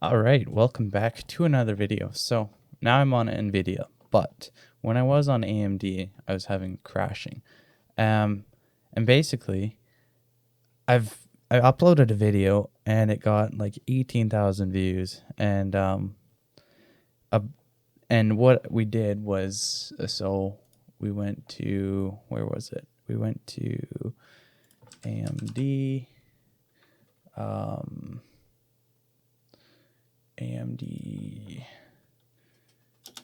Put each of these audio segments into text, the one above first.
All right, welcome back to another video. So now I'm on NVIDIA, but when I was on AMD, I was having crashing. And basically, I uploaded a video and it got like 18,000 views. And what we did was so we went to where was it? We went to AMD. AMD,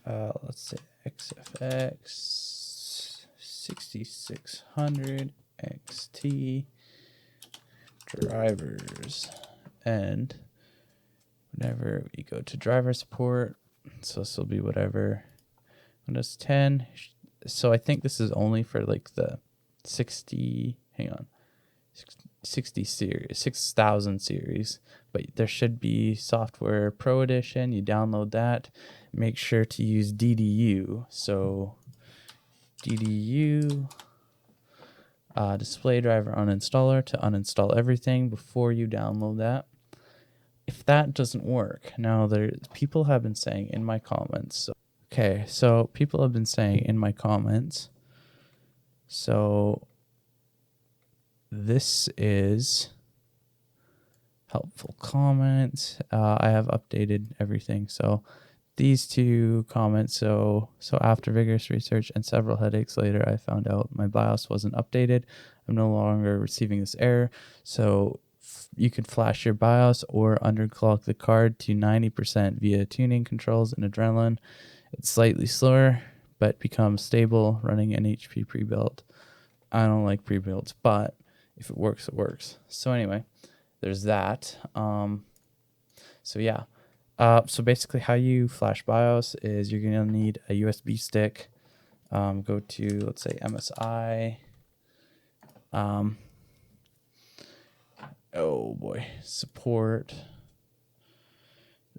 let's say XFX 6600 XT drivers, and whenever we go to driver support, so this will be whatever Windows 10. So I think this is only for like the 60 series, 6000 series, but there should be software pro edition. You download that, make sure to use DDU. So DDU display driver uninstaller to uninstall everything before you download that. If that doesn't work, now people have been saying in my comments. So people have been saying in my comments. So this is helpful comments. I have updated everything. So these two comments. So after vigorous research and several headaches later, I found out my BIOS wasn't updated. I'm no longer receiving this error. So you could flash your BIOS or underclock the card to 90% via tuning controls and Adrenaline. It's slightly slower, but becomes stable running an HP pre-built. I don't like pre-builts, but if it works, it works. So anyway, there's that. So yeah. So basically how you flash BIOS is you're going to need a USB stick. Go to, let's say, MSI. Oh boy. Support.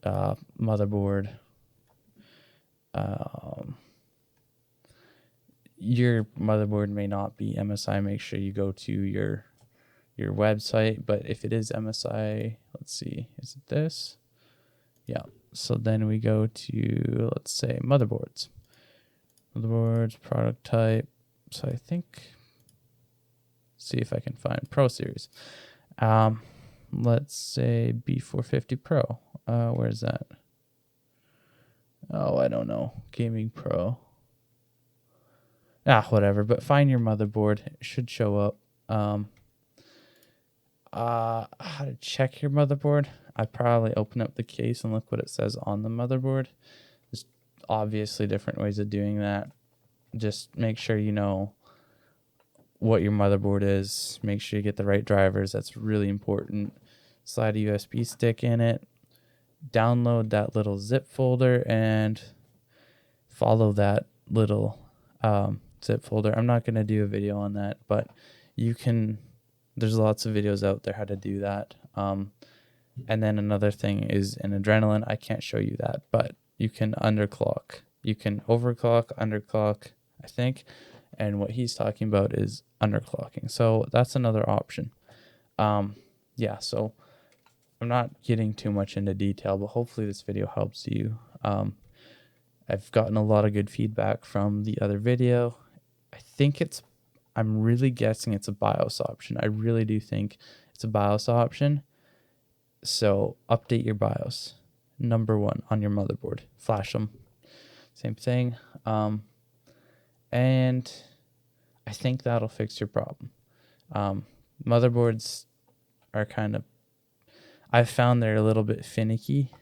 Motherboard. Your motherboard may not be MSI. Make sure you go to your website, but if it is MSI, let's see, is it this? Yeah. So then we go to, let's say, motherboards, product type. So I think, see if I can find Pro Series. Let's say B450 Pro. Where is that? Oh, I don't know. Gaming Pro. Whatever. But find your motherboard. It should show up. How to check your motherboard? I probably open up the case and look what it says on the motherboard. There's obviously different ways of doing that. Just make sure you know what your motherboard is. Make sure you get the right drivers. That's really important. Slide a USB stick in it. Download that little zip folder and follow that little zip folder. I'm not going to do a video on that, but you can. There's lots of videos out there how to do that. And then another thing is in Adrenaline. I can't show you that, but you can underclock. You can overclock, underclock, I think. And what he's talking about is underclocking. So that's another option. Yeah, so I'm not getting too much into detail, but hopefully this video helps you. I've gotten a lot of good feedback from the other video. I'm really guessing it's a BIOS option. I really do think it's a BIOS option. So update your BIOS. Number one on your motherboard. Flash them. Same thing. And I think that'll fix your problem. Motherboards are I've found they're a little bit finicky.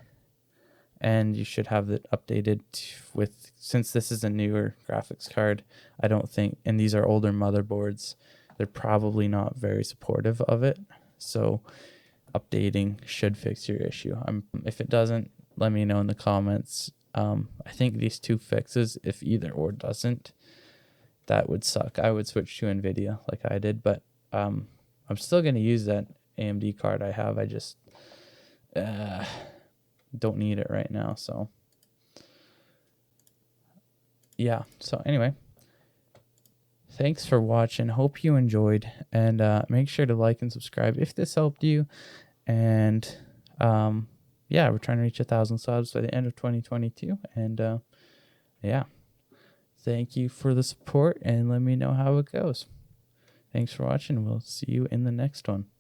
And you should have it updated since this is a newer graphics card, I don't think, and these are older motherboards, they're probably not very supportive of it. So updating should fix your issue. If it doesn't, let me know in the comments. I think these two fixes, if either or doesn't, that would suck. I would switch to NVIDIA like I did, but I'm still going to use that AMD card I have. I just don't need it right now. So yeah, so anyway, thanks for watching. Hope you enjoyed, and make sure to like and subscribe if this helped you. And yeah, we're trying to reach 1,000 subs by the end of 2022. And yeah, thank you for the support, and let me know how it goes. Thanks for watching. We'll see you in the next one.